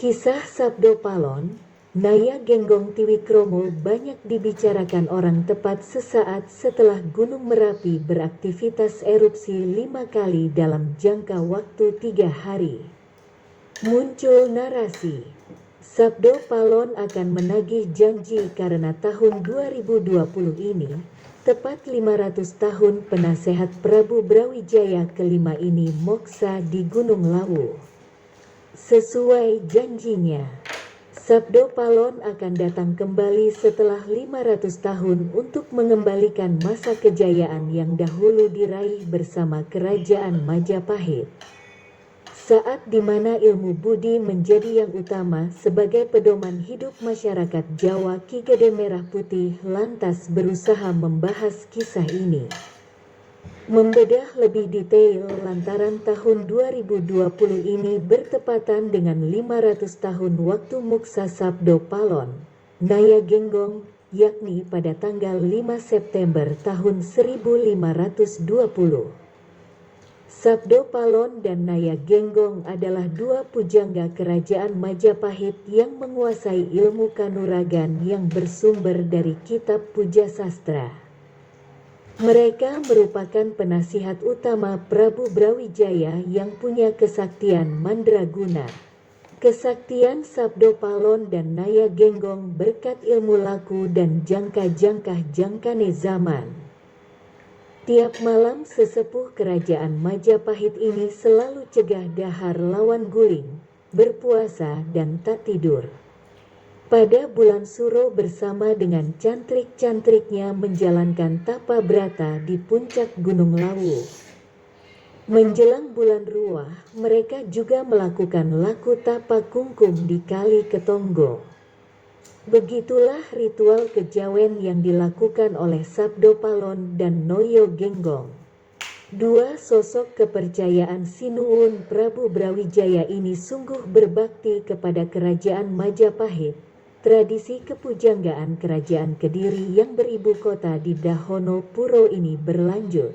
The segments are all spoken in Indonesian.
Kisah Sabdo Palon, Naya Genggong Tiwikromo banyak dibicarakan orang tepat sesaat setelah Gunung Merapi beraktivitas erupsi 5 kali dalam jangka waktu 3 hari. Muncul narasi, Sabdo Palon akan menagih janji karena tahun 2020 ini, tepat 500 tahun penasehat Prabu Brawijaya kelima ini moksa di Gunung Lawu. Sesuai janjinya, Sabdo Palon akan datang kembali setelah 500 tahun untuk mengembalikan masa kejayaan yang dahulu diraih bersama Kerajaan Majapahit. Saat di mana ilmu budi menjadi yang utama sebagai pedoman hidup masyarakat Jawa, Ki Gede Merah Putih lantas berusaha membahas kisah ini. Membedah lebih detail lantaran tahun 2020 ini bertepatan dengan 500 tahun waktu muksa Sabdo Palon, Naya Genggong, yakni pada tanggal 5 September tahun 1520. Sabdo Palon dan Naya Genggong adalah dua pujangga kerajaan Majapahit yang menguasai ilmu kanuragan yang bersumber dari kitab puja sastra. Mereka merupakan penasihat utama Prabu Brawijaya yang punya kesaktian mandraguna. Kesaktian Sabdo Palon dan Naya Genggong berkat ilmu laku dan jangka-jangka jangkane zaman. Tiap malam sesepuh kerajaan Majapahit ini selalu cegah dahar lawan guling, berpuasa dan tak tidur. Pada bulan Suro bersama dengan cantrik-cantriknya menjalankan tapa brata di puncak Gunung Lawu. Menjelang bulan Ruah, mereka juga melakukan laku tapa kungkum di Kali Ketonggo. Begitulah ritual kejawen yang dilakukan oleh Sabdo Palon dan Noyo Genggong. Dua sosok kepercayaan Sinuwun Prabu Brawijaya ini sungguh berbakti kepada kerajaan Majapahit. Tradisi kepujanggaan kerajaan Kediri yang beribu kota di Dahono Puro ini berlanjut.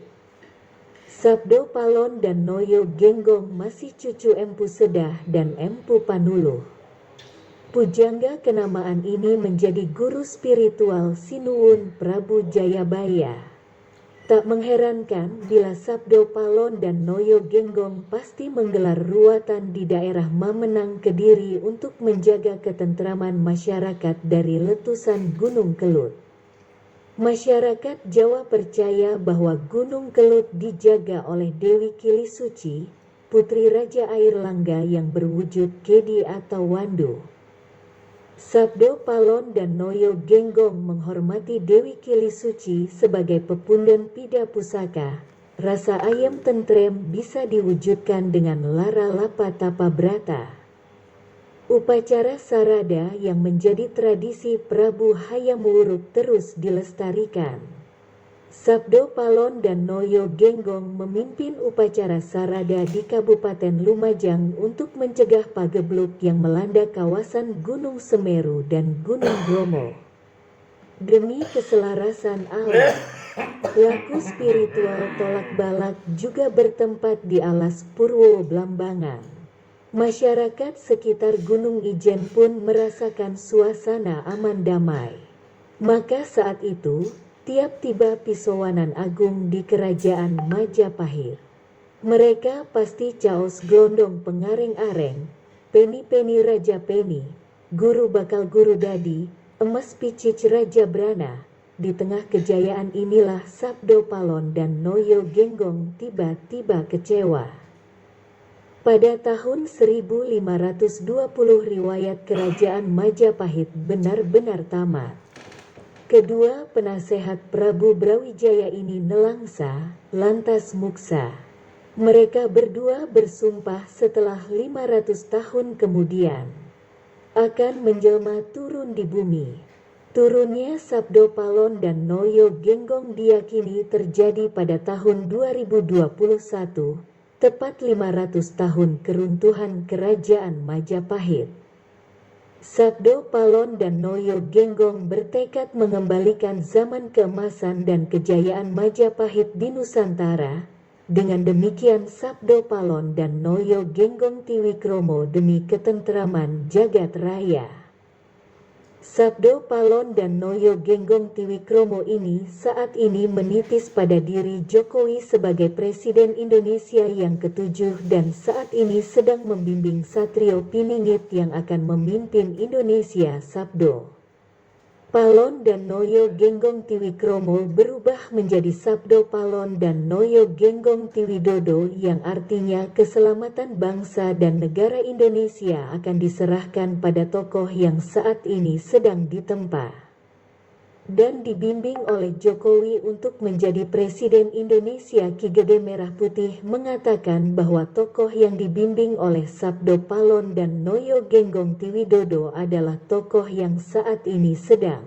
Sabdo Palon dan Noyo Genggong masih cucu Empu Sedah dan Empu Panuluh. Pujangga kenamaan ini menjadi guru spiritual Sinuwun Prabu Jayabaya. Tak mengherankan bila Sabdo Palon dan Noyo Genggong pasti menggelar ruatan di daerah Mamenang Kediri untuk menjaga ketentraman masyarakat dari letusan Gunung Kelut. Masyarakat Jawa percaya bahwa Gunung Kelut dijaga oleh Dewi Kilisuci, putri Raja Air Langga yang berwujud kedi atau wandu. Sabdo Palon dan Noyo Genggong menghormati Dewi Kilisuci sebagai pepunden pida pusaka. Rasa ayam tentrem bisa diwujudkan dengan lara lapa tapa brata. Upacara sarada yang menjadi tradisi Prabu Hayam Wuruk terus dilestarikan. Sabdo Palon dan Noyo Genggong memimpin upacara sarada di Kabupaten Lumajang untuk mencegah pagebluk yang melanda kawasan Gunung Semeru dan Gunung Bromo. Demi keselarasan alam, laku spiritual tolak balak juga bertempat di alas Purwo Blambangan. Masyarakat sekitar Gunung Ijen pun merasakan suasana aman damai. Maka saat itu, tiap tiba pisowanan agung di kerajaan Majapahit, mereka pasti caos glondong pengareng-areng, peni-peni Raja Peni, guru bakal guru dadi, emas picic Raja Brana. Di tengah kejayaan inilah Sabdo Palon dan Noyo Genggong tiba-tiba kecewa. Pada tahun 1520 riwayat kerajaan Majapahit benar-benar tamat. Kedua penasehat Prabu Brawijaya ini nelangsa, lantas muksa. Mereka berdua bersumpah setelah 500 tahun kemudian akan menjelma turun di bumi. Turunnya Sabdo Palon dan Noyo Genggong diyakini terjadi pada tahun 2021, tepat 500 tahun keruntuhan kerajaan Majapahit. Sabdo Palon dan Noyo Genggong bertekad mengembalikan zaman keemasan dan kejayaan Majapahit di Nusantara, Dengan demikian Sabdo Palon dan Noyo Genggong Tiwikromo demi ketentraman jagat raya. Sabdo Palon dan Noyo Genggong Tiwikromo ini saat ini menitis pada diri Jokowi sebagai Presiden Indonesia yang ke-7 dan saat ini sedang membimbing Satrio Piningit yang akan memimpin Indonesia. Sabdo Palon dan Noyo Genggong Tiwikromo berubah menjadi Sabdo Palon dan Noyo Genggong Tiwidodo yang artinya keselamatan bangsa dan negara Indonesia akan diserahkan pada tokoh yang saat ini sedang ditempa dan dibimbing oleh Jokowi untuk menjadi Presiden Indonesia. Ki Gede Merah Putih mengatakan bahwa tokoh yang dibimbing oleh Sabdo Palon dan Noyo Genggong Tiwidodo adalah tokoh yang saat ini sedang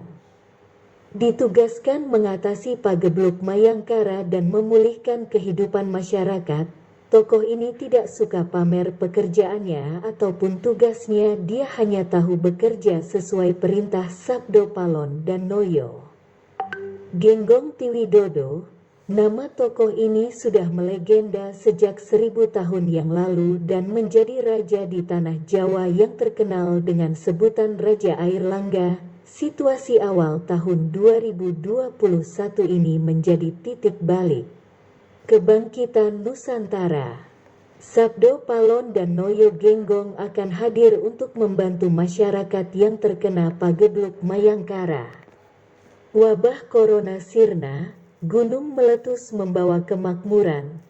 ditugaskan mengatasi pagebluk Mayangkara dan memulihkan kehidupan masyarakat. Tokoh ini tidak suka pamer pekerjaannya ataupun tugasnya, dia hanya tahu bekerja sesuai perintah Sabdo Palon dan Noyo Genggong Tiwidodo. Nama tokoh ini sudah melegenda sejak 1000 tahun yang lalu dan menjadi raja di tanah Jawa yang terkenal dengan sebutan Raja Air Langga. Situasi awal tahun 2021 ini menjadi titik balik kebangkitan Nusantara. Sabdo Palon dan Noyo Genggong akan hadir untuk membantu masyarakat yang terkena pagebluk Mayangkara. Wabah Corona sirna, gunung meletus membawa kemakmuran,